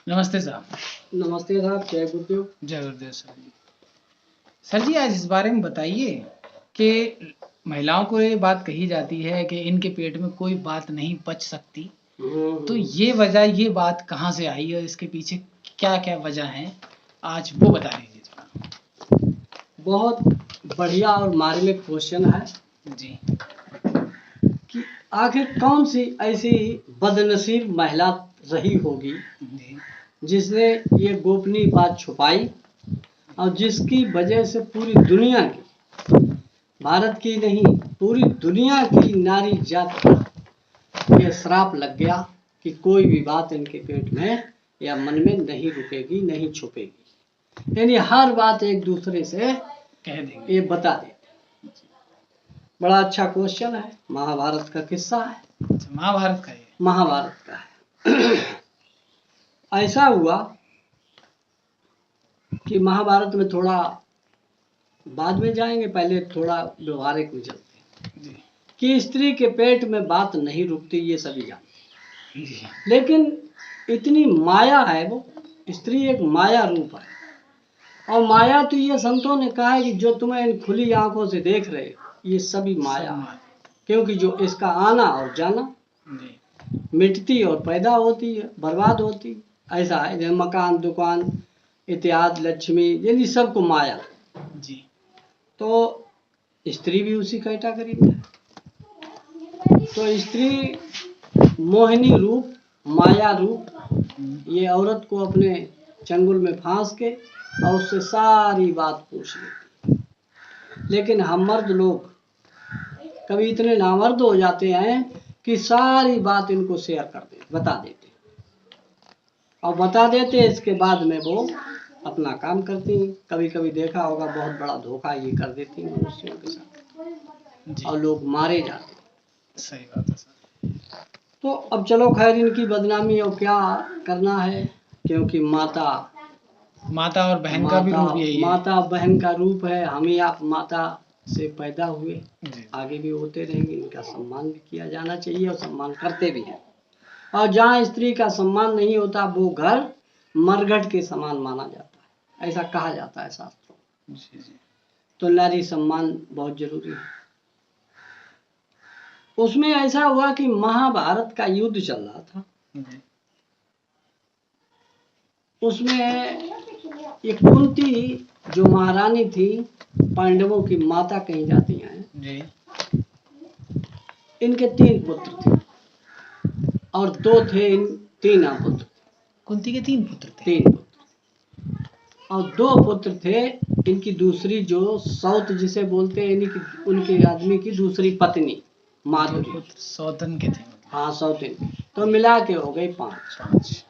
नमस्ते साहब। नमस्ते साहब, जय गुरुदेव। जय गुरुदेव सर जी। सर जी, आज इस बारे में बताइए कि महिलाओं को ये बात कही जाती है कि इनके पेट में कोई बात नहीं पच सकती, तो ये बात कहाँ से आई और इसके पीछे क्या क्या वजह है, आज वो बता दीजिए थोड़ा। बहुत बढ़िया और मार्मिक क्वेश्चन है जी। कि आखिर कौन सी ऐसी बदनसीब महिला रही होगी जी। जिसने ये गोपनीय बात छुपाई और जिसकी वजह से पूरी दुनिया की, भारत की नहीं पूरी दुनिया की नारी जात पर यह श्राप लग गया कि कोई भी बात इनके पेट में या मन में नहीं रुकेगी, नहीं छुपेगी, यानी हर बात एक दूसरे से कह देंगे, ये बता दे। बड़ा अच्छा क्वेश्चन है, महाभारत का किस्सा है। महाभारत का है। महाभारत का है। ऐसा हुआ कि महाभारत में थोड़ा बाद में जाएंगे, पहले थोड़ा व्यवहारिक में चलते हैं कि स्त्री के पेट में बात नहीं रुकती, ये सभी जानते हैं, लेकिन इतनी माया है, वो स्त्री एक माया रूप है। और माया तो ये संतों ने कहा है कि जो तुम्हें इन खुली आंखों से देख रहे हो ये सभी माया है, क्योंकि जो इसका आना और जाना, मिटती और पैदा होती है, बर्बाद होती है। ऐसा है जैसे मकान, दुकान इत्यादि, लक्ष्मी, यानी सबको माया जी। तो स्त्री भी उसी कैटेगरी में है। तो स्त्री मोहिनी रूप, माया रूप, ये औरत को अपने चंगुल में फांस के और उससे सारी बात पूछ लेती। लेकिन हम मर्द लोग कभी इतने नामर्द हो जाते हैं कि सारी बात इनको शेयर कर देते, बता देते, और बता देते इसके बाद में वो अपना काम करती हैं। कभी कभी देखा होगा बहुत बड़ा धोखा ये कर देती हैं मनुष्यों के साथ और लोग मारे जाते हैं। सही बात है सर। तो अब चलो खैर, इनकी बदनामी और क्या करना है, क्योंकि माता और बहन का भी रूप यही है। माता बहन का रूप है। हम ही आप माता से पैदा हुए, आगे भी होते रहेंगे। इनका सम्मान भी किया जाना चाहिए और सम्मान करते भी हैं। और जहाँ स्त्री का सम्मान नहीं होता वो घर मरघट के समान माना जाता है, ऐसा कहा जाता है शास्त्रों में। तो नारी सम्मान बहुत जरूरी है। उसमें ऐसा हुआ कि महाभारत का युद्ध चल रहा था। उसमें एक कुंती जो महारानी थी, पांडवों की माता कही जाती हैं, इनके 3 पुत्र थे और 2 थे 3 पुत्र। कुंती के 3 पुत्र थे, 3 पुत्र और 2 पुत्र थे इनकी दूसरी, जो सौत जिसे बोलते हैं, इनकी उनके आदमी की दूसरी पत्नी माधुरी। सौतन के थे। हाँ, सौतन। तो मिला के हो गए 5।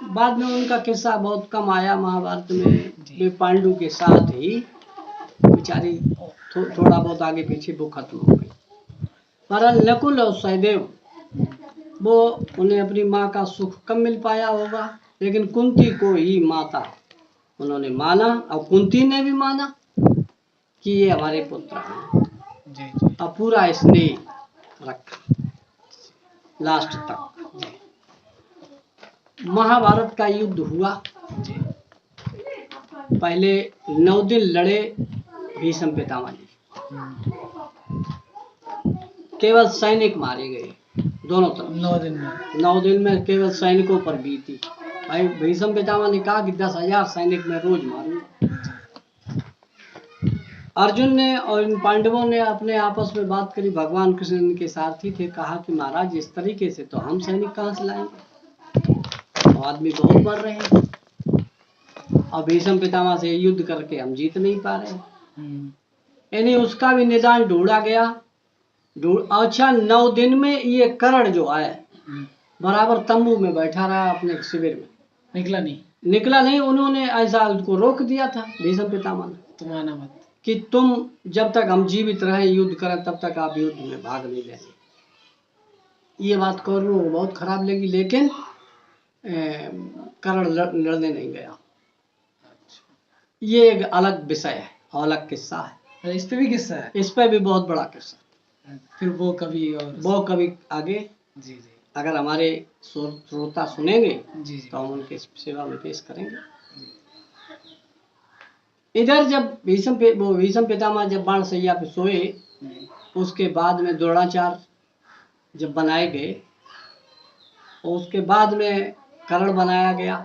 बाद में उनका किस्सा बहुत कम आया महाभारत में। वे पांडु के साथ ही बेचारी थोड़ा बहुत आगे पीछे वो खत्म हो गई। पर नकुल और सहदेव वो उन्हें अपनी माँ का सुख कम मिल पाया होगा, लेकिन कुंती को ही माता उन्होंने माना और कुंती ने भी माना कि ये हमारे पुत्र हैं। और पूरा स्नेह रखा लास्ट तक। महाभारत का युद्ध हुआ। पहले 9 दिन लड़े भीष्म पितामह जी, केवल सैनिक मारे गए दोनों तरफ। 9 दिन में केवल सैनिकों पर बीती। भाई भीष्म पितामह ने कहा कि 10,000 सैनिक मैं रोज मारूंगा। अर्जुन ने और इन पांडवों ने अपने आपस में बात करी। भगवान कृष्ण इनके सारथी थे। कहा कि महाराज इस तरीके से तो हम सैनिक कहाँ से लाएंगे, तो आदमी बहुत मर रहे हैं और भीष्म पितामह से युद्ध करके हम जीत नहीं पा रहे हैं। यानी उसका भी निदान ढूंढा गया। अच्छा, 9 दिन में ये कर्ण जो है बराबर तंबू में बैठा रहा अपने शिविर में, निकला नहीं। उन्होंने ऐसा उसको रोक दिया था भीष्म पितामह ने, तुम आना मत, कि तुम जब तक हम जीवित रहे युद्ध करें तब तक आप युद्ध में भाग नहीं लेंगे। ये बात कौरवों को बहुत खराब लगी, लेकिन कर्ण लड़ने नहीं गया। ये एक अलग विषय है, अलग किस्सा है। इस पे भी किस्सा है? इस पे भी बहुत बड़ा किस्सा। फिर वो कभी आगे। जी। अगर हमारे श्रोता सुनेंगे जी तो हम उनके सेवा में पेश करेंगे। इधर जब भीष्म पितामह जब बाणशैया पे सोए, उसके बाद में द्रोणाचार्य जब बनाए गए और उसके बाद में कर्ण बनाया गया।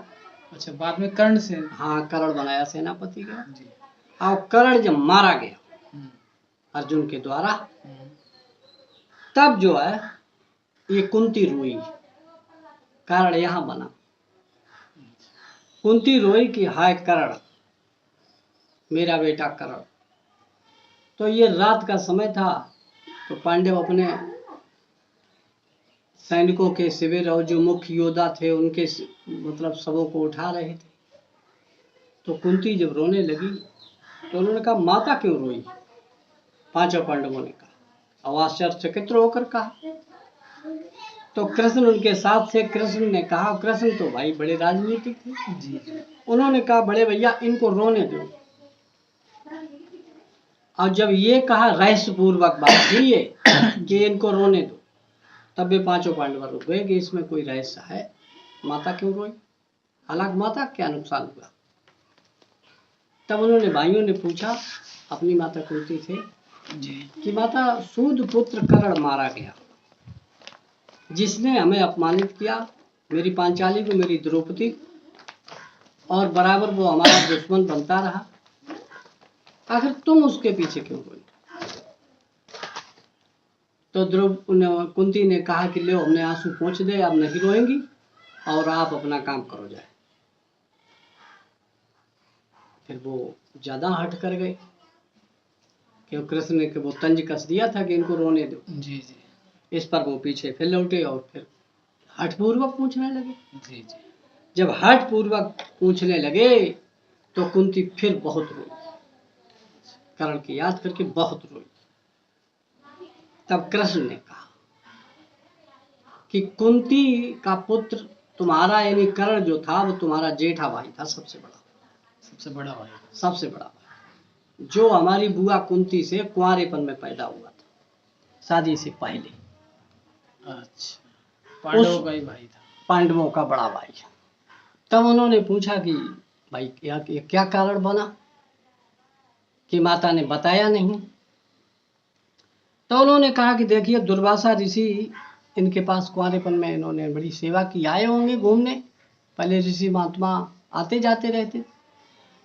अच्छा, बाद में कर्ण से? हाँ, कर्ण बनाया सेनापति का। और कर्ण जब मारा गया अर्जुन के द्वारा, तब जो है ये कुंती रोई, कारण यहाँ बना। कुंती रोई कि हाय कर्ण, मेरा बेटा कर्ण। तो ये रात का समय था, तो पांडव अपने सैनिकों के शिविर और जो मुख्य योद्धा थे उनके मतलब सबों को उठा रहे थे। तो कुंती जब रोने लगी तो उन्होंने कहा माता क्यों रोई? पांचों पांडवों ने कहा, और आश्चर्यचकित होकर कहा। तो कृष्ण उनके साथ से, कृष्ण ने कहा, कृष्ण तो भाई बड़े राजनीतिक थे जी, उन्होंने कहा बड़े भैया इनको रोने दो। और जब ये कहा रहस्य पूर्वक बात थी ये कि इनको रोने दो, तब भी पांचों पांडव रुक गए कि इसमें कोई रहस्य है, माता क्यों रोई, हालांकि माता क्या नुकसान हुआ। तब उन्होंने भाइयों ने पूछा अपनी माता कुंती से जी कि माता सूद पुत्र कर्ण मारा गया, जिसने हमें अपमानित किया, मेरी पांचाली को, मेरी द्रौपदी, और बराबर वो हमारा दुश्मन बनता रहा, आखिर तुम उसके पीछे क्यों रोई? तो कुंती ने कहा कि ले हमने आंसू पोंछ दे, अब नहीं रोएंगी और आप अपना काम करो जाए। फिर वो ज्यादा हट कर गए, क्योंकि कृष्ण ने वो तंज कस दिया था कि इनको रोने दो जी जी। इस पर वो पीछे फिर लौटे और फिर हठपूर्वक पूछने लगे जी जी। जब हठपूर्वक पूछने लगे तो कुंती फिर बहुत रोई, कर्ण की याद करके बहुत रोई। तब कृष्ण ने कहा कि कुंती का पुत्र तुम्हारा यानी कर्ण जो था वो तुम्हारा जेठा भाई था, सबसे बड़ा भाई, सबसे बड़ा भाई, जो हमारी बुआ कुंती से कुंवारेपन में पैदा हुआ था, शादी से पहले। अच्छा, पांडवों का ही भाई था, पांडवों का बड़ा भाई। तब उन्होंने पूछा कि भाई क्या कारण बना कि माता ने बताया नहीं? तो उन्होंने कहा कि देखिए दुर्वासा ऋषि इनके पास कुंवारेपन में इन्होंने बड़ी सेवा की, आए होंगे घूमने, पहले ऋषि महात्मा आते जाते रहते।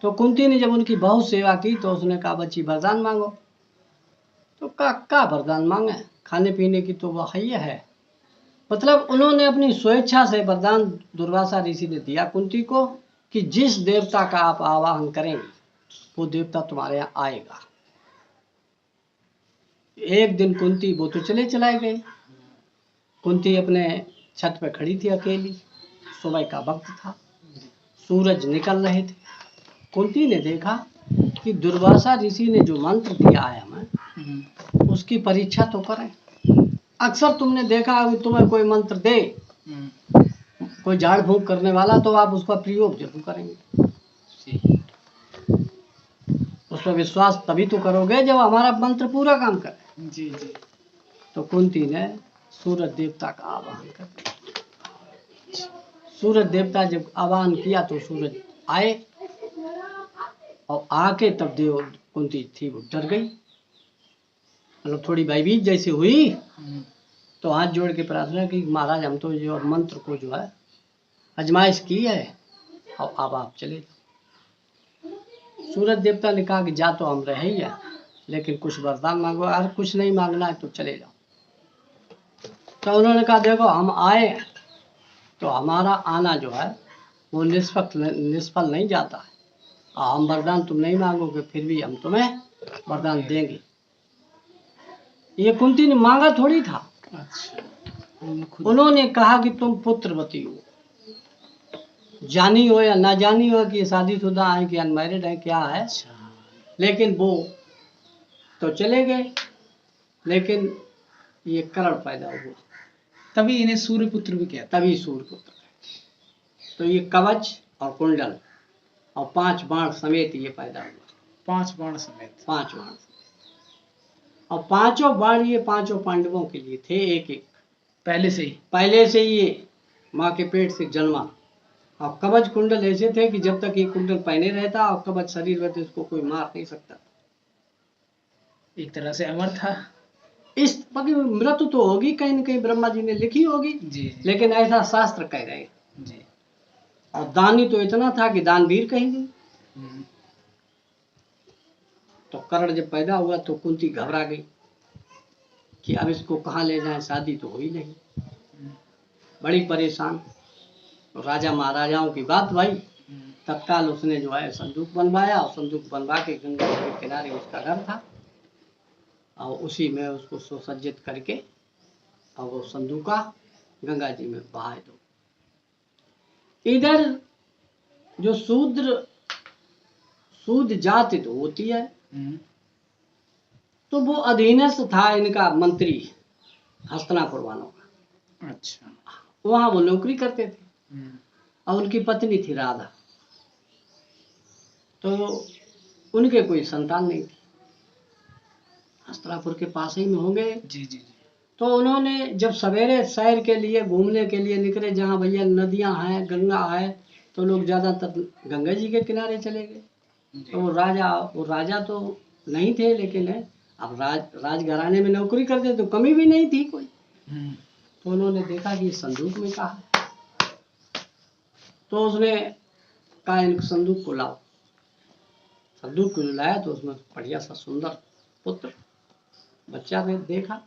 तो कुंती ने जब उनकी बहुत सेवा की तो उसने कहा बच्ची वरदान मांगो। तो का वरदान मांगे, खाने पीने की तो वह है। मतलब उन्होंने अपनी स्वेच्छा से वरदान दुर्वासा ऋषि ने दिया कुंती को कि जिस देवता का आप आवाहन करेंगे वो देवता तुम्हारे यहाँ आएगा। एक दिन कुंती, वो तो चलाए गए, कुंती अपने छत पे खड़ी थी अकेली, सुबह का वक्त था, सूरज निकल रहे थे। कुंती ने देखा कि दुर्वासा ऋषि ने जो मंत्र दिया है हमें उसकी परीक्षा तो करें। अक्सर तुमने देखा है तुम्हें कोई मंत्र दे, कोई झाड़ फूंक करने वाला, तो आप उसका प्रयोग जरूर करेंगे, उस पर विश्वास तभी तो करोगे जब हमारा मंत्र पूरा काम करे जी जी। तो कुंती ने सूरज देवता का आवाहन कर दिया। सूरज देवता जब आवाहन किया तो सूरज आए, और आके तब देव कुंती थी वो डर गई, मतलब थोड़ी भयभीत जैसी हुई। तो हाथ जोड़ के प्रार्थना की महाराज हम तो जो मंत्र को जो है आजमाइश की है, और अब आप चले जाओ। सूरज देवता ने कहा कि जा तो हम रहे ही हैं, लेकिन कुछ वरदान मांगो, अगर कुछ नहीं मांगना है तो चले जाओ। तो उन्होंने कहा देखो हम आए तो हमारा आना जो है वो निष्फल नहीं जाता है, हम वरदान तुम नहीं मांगोगे फिर भी हम तुम्हें वरदान देंगे। ये कुंती ने मांगा थोड़ी था। अच्छा, उन्होंने कहा कि तुम पुत्रवती हो, जानी हो या ना जानी हो कि शादीशुदा है कि अनमैरिड है क्या है। अच्छा। लेकिन वो तो चले गए, लेकिन ये कर्ण पैदा हुआ, तभी इन्हें सूर्यपुत्र भी कहते, तभी सूर्यपुत्र। तो ये कवच और कुंडल और 5 बाण समेत ये पैदा हुआ, 5 बाण समेत, 5 बाण। और पांचों बाण ये पांचों पांडवों के लिए थे, एक एक पहले से ही ये माँ के पेट से जन्मा। और कवच कुंडल ऐसे थे कि जब तक ये कुंडल पहने रहता और कवच शरीर में, तो इसको कोई मार नहीं सकता। एक तरह से अमर था। इस पकी मृत्यु तो होगी, कहीं न कहीं ब्रह्मा जी ने लिखी होगी जी। लेकिन ऐसा शास्त्र कह रहे हैं जी। और दानी तो इतना था कि दानवीर कहेंगे। तो कर्ण जब पैदा हुआ तो कुंती घबरा गई कि अब इसको कहाँ ले जाएं, शादी तो हुई नहीं, बड़ी परेशान। तो राजा महाराजाओं की बात भाई, तत्काल उसने जो है संदूक बनवाया और संदूक बनवा के गंगा जी के किनारे उसका घर था और उसी में उसको सुसज्जित करके और वो संदूका गंगा जी में बहा दो। इधर जो शूद्र जाति तो होती है, तो वो अधीनस्थ था इनका मंत्री हस्तिनापुर वालों का। अच्छा। वहां वो नौकरी करते थे और उनकी पत्नी थी राधा। तो उनके कोई संतान नहीं थी, हस्तिनापुर के पास ही में होंगे। जी जी जी। तो उन्होंने जब सवेरे सैर के लिए घूमने के लिए निकले, जहाँ भैया नदियां हैं, गंगा है, तो लोग ज्यादातर गंगा जी के किनारे चले गए। तो वो राजा तो नहीं थे, लेकिन अब राजघराने में नौकरी करते तो कमी भी नहीं थी कोई। तो उन्होंने देखा कि संदूक में कहा, तो उसने कहा इन संदूक को लाओ। संदूक को लाया तो उसमें बढ़िया सा सुंदर पुत्र बच्चा ने देखा,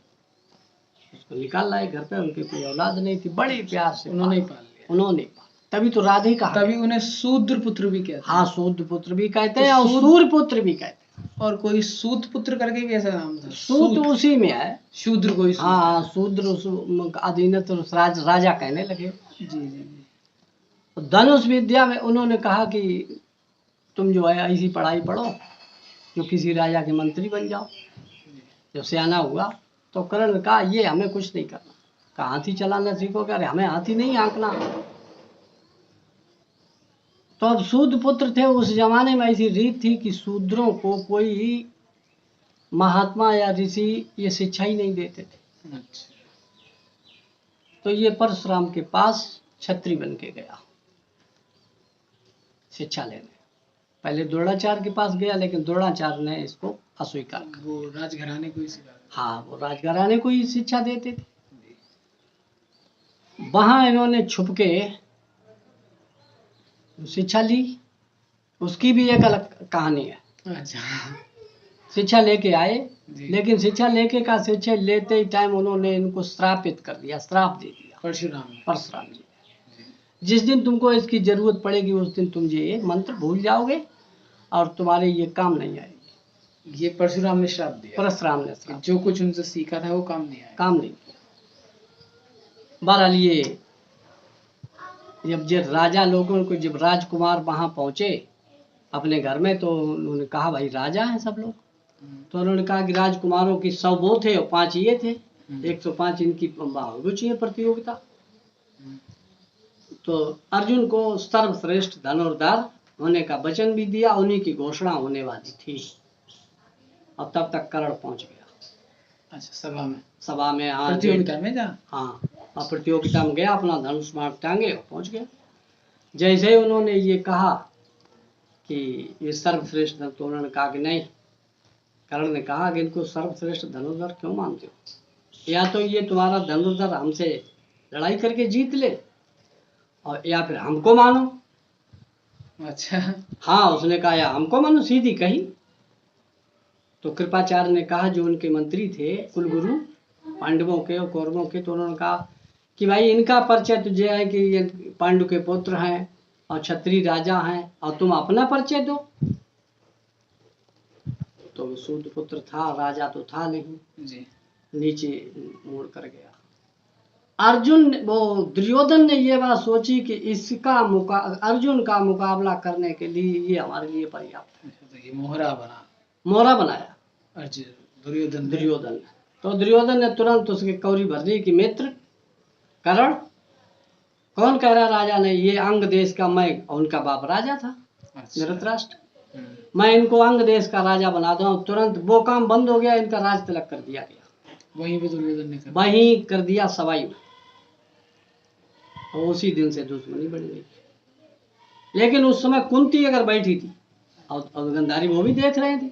उसको निकाल लाए घर पे। उनकी कोई औलाद नहीं थी, बड़े प्यार से उन्होंने पाल लिया। तभी तो राधे कहा, तभी उन्हें शूद्र पुत्र भी कहते हैं। हाँ, शूद्र पुत्र भी कहते हैं और सूर्य पुत्र भी कहते हैं। और कोई सूत पुत्र करके भी ऐसा नाम था। सूत उसी में है, शूद्र कोई। हाँ, शूद्र अधीनस्थ राजा कहने लगे। जी जी जी। धनुष विद्या में उन्होंने कहा कि तुम जो है ऐसी पढ़ाई पढ़ो जो किसी राजा के मंत्री बन जाओ। जब सियाना हुआ तो कर्ण ने कहा ये हमें कुछ नहीं करना, कहा हाथी चलाना सीखोगे? अरे हमें हाथी नहीं हाँकना। तो अब शूद्र पुत्र थे, उस जमाने में ऐसी रीत थी कि शूद्रों को कोई महात्मा या ऋषि ये शिक्षा ही नहीं देते थे। अच्छा। तो ये परशुराम के पास छत्री बन के गया शिक्षा लेने। पहले द्रोणाचार्य के पास गया, लेकिन द्रोणाचार्य ने इसको अस्वीकार कर। वो राजघराने को ही सिखा। हाँ, वो राजघराने को ही शिक्षा देते थे। वहां इन्होंने छुप के शिक्षा ली, उसकी भी एक अलग कहानी है। अच्छा। शिक्षा लेके आए, लेकिन शिक्षा लेते ही टाइम उन्होंने इनको श्रापित कर दिया, श्राप दे दिया परशुराम जी। जिस दिन तुमको इसकी जरूरत पड़ेगी उस दिन तुम ये मंत्र भूल जाओगे और तुम्हारे ये काम नहीं आएगी। ये परशुराम ने श्राप दिया। परशुराम ने श्राप, जो कुछ उनसे सीखा था वो काम नहीं आया, काम नहीं किया। बहरहाल ये जब राजा लोगों को, जब राजकुमार वहां पहुंचे अपने घर में, तो उन्होंने कहा भाई राजा हैं सब लोग। तो उन्होंने कहा कि राजकुमारों की 100 वो थे और 5 ये थे, 105 इनकी रुचि है प्रतियोगिता। तो अर्जुन को सर्वश्रेष्ठ धनुर्धर होने का वचन भी दिया, उन्हीं की घोषणा होने वाली थी। और तब तक कर्ण पहुंच गया। अच्छा, सभा में प्रतियोगिता में जा। हाँ, और प्रतियोगिता में गया, अपना धनुष बाण टांगे और पहुंच गया। जैसे ही उन्होंने ये कहा कि ये सर्वश्रेष्ठ धनुर्धर, तो उन्होंने कहा कि नहीं। कर्ण ने कहा कि इनको सर्वश्रेष्ठ धनुर्धर क्यों मानते हो? या तो ये तुम्हारा धनुर्धर हमसे लड़ाई करके जीत ले, और या फिर हमको मानो। अच्छा। हाँ, उसने कहा या हमको मानो, सीधी कही। तो कृपाचार्य ने कहा, जो उनके मंत्री थे, कुलगुरु पांडवों के और कौरवों के, तो उन्होंने कहा कि भाई इनका परिचय तुझे है कि ये पांडु के पुत्र हैं और क्षत्रिय राजा हैं, और तुम अपना परिचय दो। तो शूद्र पुत्र था, राजा तो था नहीं जी। नीचे मुड़ कर गया। दुर्योधन ने ये बात सोची कि अर्जुन का मुकाबला करने के लिए ये हमारे लिए पर्याप्त है। तो ये मोहरा बनाया दुर्योधन ने। तो दुर्योधन ने तुरंत उसके कौरी भर दी कि मित्र कर्ण, कौन कह रहा राजा ने? ये अंग देश का, मैं उनका बाप राजा था। अच्छा। धृतराष्ट्र, मैं इनको अंग देश का राजा बना दूं। तुरंत वो काम बंद हो गया, इनका राज तिलक कर दिया गया। वहीं पे दुर्योधन ने वहीं कर दिया सवाई में। और उसी दिन से दुश्मनी बढ़ गई। लेकिन उस समय कुंती अगर बैठी थी और गंधारी वो भी देख रहे थे।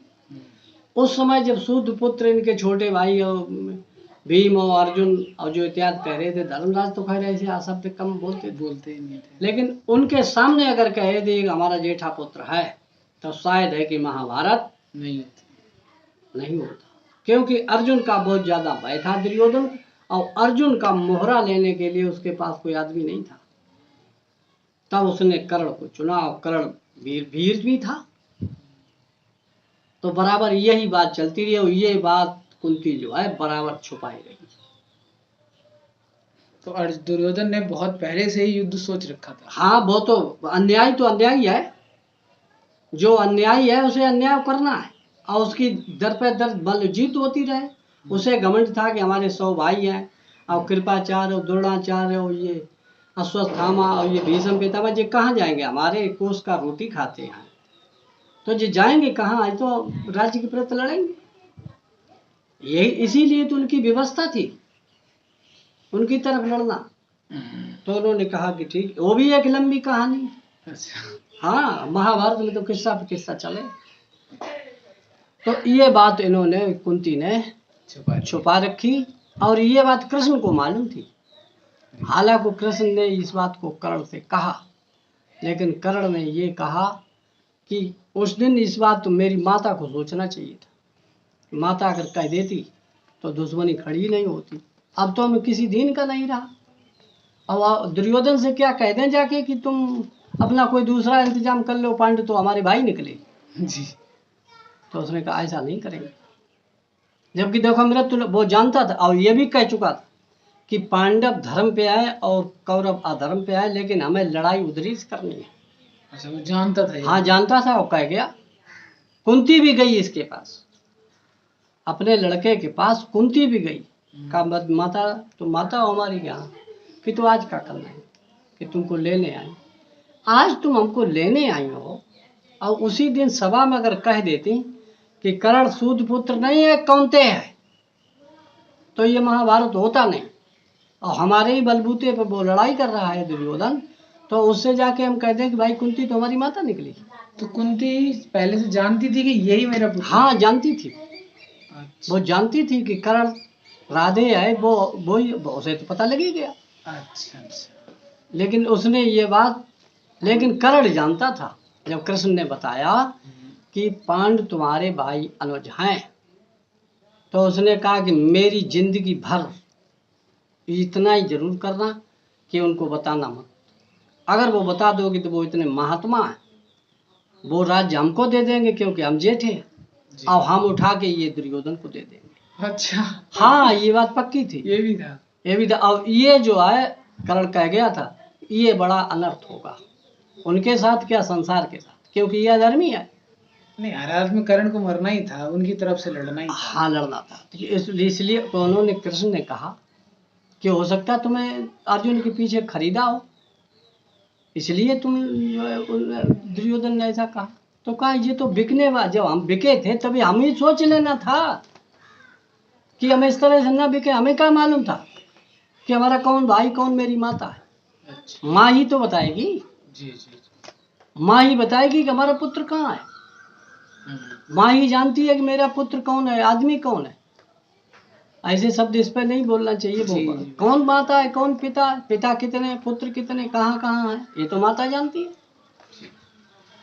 उस समय जब सूत पुत्र इनके छोटे भाई और भीम और अर्जुन और जो इत्यादि कह रहे थे, धर्मराज तो खैर ऐसे शब्द कम बोलते ही नहीं थे, लेकिन उनके सामने अगर कहे थे हमारा जेठा पुत्र है, तो शायद है कि महाभारत नहीं होता। क्योंकि अर्जुन का बहुत ज्यादा भय था दुर्योधन, और अर्जुन का मोहरा लेने के लिए उसके पास कोई आदमी नहीं था। तब उसने कर्ण को चुना, और कर्ण वीर भी था। तो बराबर यही बात चलती रही, और ये बात कुंती जो है बराबर छुपाई रही। तो दुर्योधन ने बहुत पहले से ही युद्ध सोच रखा था। हाँ, वो तो अन्याय है। जो अन्याय है उसे अन्याय करना है, और उसकी दर पे दर बल जीत होती रहे। उसे घमंड था कि हमारे 100 भाई हैं, और कृपाचार्य और द्रोणाचार्य और ये अश्वत्थामा और ये भीष्म पितामह जी कहाँ जाएंगे? हमारे कोष का रोटी खाते हैं, तो जी जाएंगे कहाँ? आज तो राज्य के प्रति लड़ेंगे। यही इसीलिए तो उनकी व्यवस्था थी, उनकी तरफ लड़ना। तो उन्होंने कहा कि ठीक, वो भी एक लंबी कहानी। अच्छा। हाँ, महाभारत में तो किस्सा पे किस्सा चले। तो ये बात इन्होंने कुंती ने छुपा रखी, और ये बात कृष्ण को मालूम थी। हालांकि कृष्ण ने इस बात को कर्ण से कहा, लेकिन कर्ण ने ये कहा कि उस दिन इस बात तो मेरी माता को सोचना चाहिए था। माता अगर कह देती तो दुश्मनी खड़ी नहीं होती। अब तो मैं किसी दिन का नहीं रहा। अब दुर्योधन से क्या कह दें जाके कि तुम अपना कोई दूसरा इंतजाम कर लो, पांडु तो हमारे भाई निकले जी। तो उसने कहा ऐसा नहीं करेंगे। जबकि देखो मृत्यु वो जानता था, और ये भी कह चुका था कि पांडव धर्म पे आए और कौरव अधर्म पे आए, लेकिन हमें लड़ाई उधरी से करनी है। अच्छा, वो जानता था? हाँ, जानता था। वो कह गया। कुंती भी गई इसके पास, अपने लड़के के पास कुंती भी गई। कहा माता, तुम माता हो हमारी यहाँ, कि तो आज क्या करना है कि तुमको लेने आई। आज तुम हमको लेने आई हो, और उसी दिन सभा में अगर कह देती कि कर्ण सूत पुत्र नहीं है, कौनते है, तो ये महाभारत होता नहीं। और हमारे ही बलबूते पर वो लड़ाई कर रहा है दुर्योधन, तो उससे जाके हम कह दें कि भाई कुंती तो हमारी माता निकली। तो कुंती पहले से जानती थी कि यही मेरा पुत्र? हाँ, जानती थी। अच्छा। वो जानती थी कि कर्ण राधे है, वो उसे तो पता लग ही गया। अच्छा अच्छा। लेकिन उसने ये बात, लेकिन कर्ण जानता था। जब कृष्ण ने बताया कि पांडु तुम्हारे भाई अनुज हैं, तो उसने कहा कि मेरी जिंदगी भर इतना ही जरूर करना कि उनको बताना मत। अगर वो बता दोगे तो वो इतने महात्मा हैं, वो राज्य हमको दे देंगे क्योंकि हम जेठे हैं, और हम उठा के ये दुर्योधन को दे देंगे। अच्छा। हाँ, ये बात पक्की थी। ये भी था। और ये जो है कर्ण कह गया था, ये बड़ा अनर्थ होगा उनके साथ, क्या संसार के साथ, क्योंकि ये अधर्मी है। नहीं, हर में कर्ण को मरना ही था, उनकी तरफ से लड़ना ही था। हाँ, लड़ना था। इसलिए तो उन्होंने, कृष्ण ने कहा कि हो सकता है तुम्हें अर्जुन के पीछे खरीदा हो, इसलिए तुम जो है दुर्योधन ने ऐसा कहा। तो कहा ये तो बिकने वाला, जब हम बिके थे तभी हम ही सोच लेना था कि हम इस तरह से ना बिके। हमें क्या मालूम था कि हमारा कौन भाई कौन मेरी माता है। अच्छा। माँ ही तो बताएगी। जी जी जी। माँ ही बताएगी कि हमारा पुत्र कहाँ है। माँ ही जानती है कि मेरा पुत्र कौन है, आदमी कौन है। ऐसे शब्द इस पर नहीं बोलना चाहिए। वो कौन माता है, कौन पिता है, पिता कितने, पुत्र कितने, कहाँ कहाँ है, ये तो माता जानती है।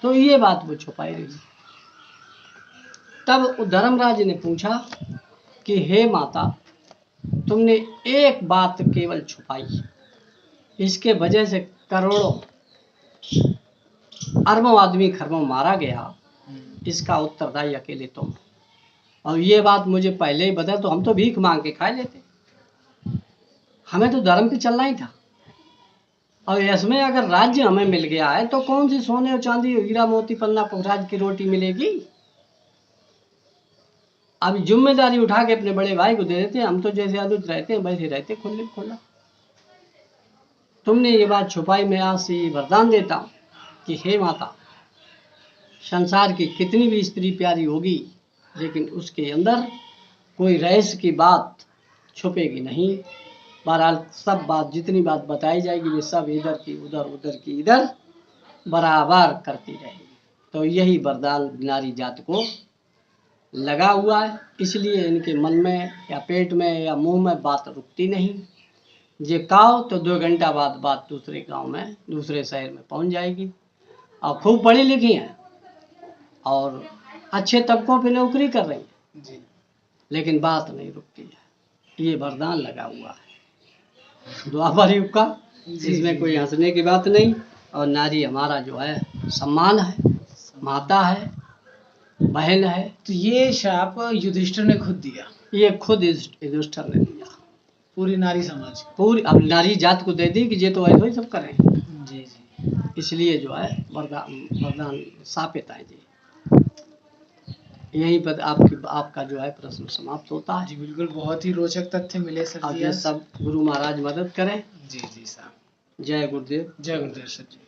तो ये बात वो छुपाई रही। तब धर्मराज ने पूछा कि हे माता, तुमने एक बात केवल छुपाई, इसके वजह से करोड़ों अरबों आदमी खरबों मारा गया, इसका उत्तरदायी अकेले तुम। और ये बात मुझे पहले ही बता तो हम तो भीख मांग के खा लेते। हमें तो धर्म पे चलना ही था। और इसमें अगर राज्य हमें मिल गया है तो कौन सी सोने और चांदी, हीरा मोती पन्ना पुखराज की रोटी मिलेगी। अब जिम्मेदारी उठा के अपने बड़े भाई को दे देते। हम तो जैसे अनुज रहते हैं वैसे रहते खुले खुला। तुमने ये बात छुपाई, मैं आज से ये वरदान देता हूँ कि हे माता, संसार की कितनी भी स्त्री प्यारी होगी, लेकिन उसके अंदर कोई रहस्य की बात छुपेगी नहीं। बहरहाल सब बात, जितनी बात बताई जाएगी वे सब इधर की उधर, उधर की इधर बराबर करती रहेगी। तो यही वरदान नारी जात को लगा हुआ है, इसलिए इनके मन में या पेट में या मुंह में बात रुकती नहीं। जे काओ तो 2 घंटा बाद बात दूसरे गांव में, दूसरे शहर में पहुंच जाएगी। और खूब पढ़ी लिखी हैं और अच्छे तबकों पे नौकरी कर रही हैं जी। लेकिन बात नहीं रुकती है। ये वरदान लगा हुआ है द्वापर युग का, इसमें कोई हंसने की बात नहीं। और नारी हमारा जो है सम्मान है, माता है, बहन है। तो ये शाप युधिष्ठिर ने खुद दिया, ये खुद युधिष्ठिर ने दिया पूरी नारी समाज को। पूरी, अब नारी जात को दे दी कि ये तो ऐसे ही सब करें। जी जी। इसलिए जो है वरदान स्थापित है जी। यहीं पर आपका जो है प्रश्न समाप्त होता है जी बिल्कुल, बहुत ही रोचक तथ्य मिले सर अब जी ये आज। सब गुरु महाराज मदद करें। जी जी साहब। जय गुरुदेव। जय गुरुदेव सर जी।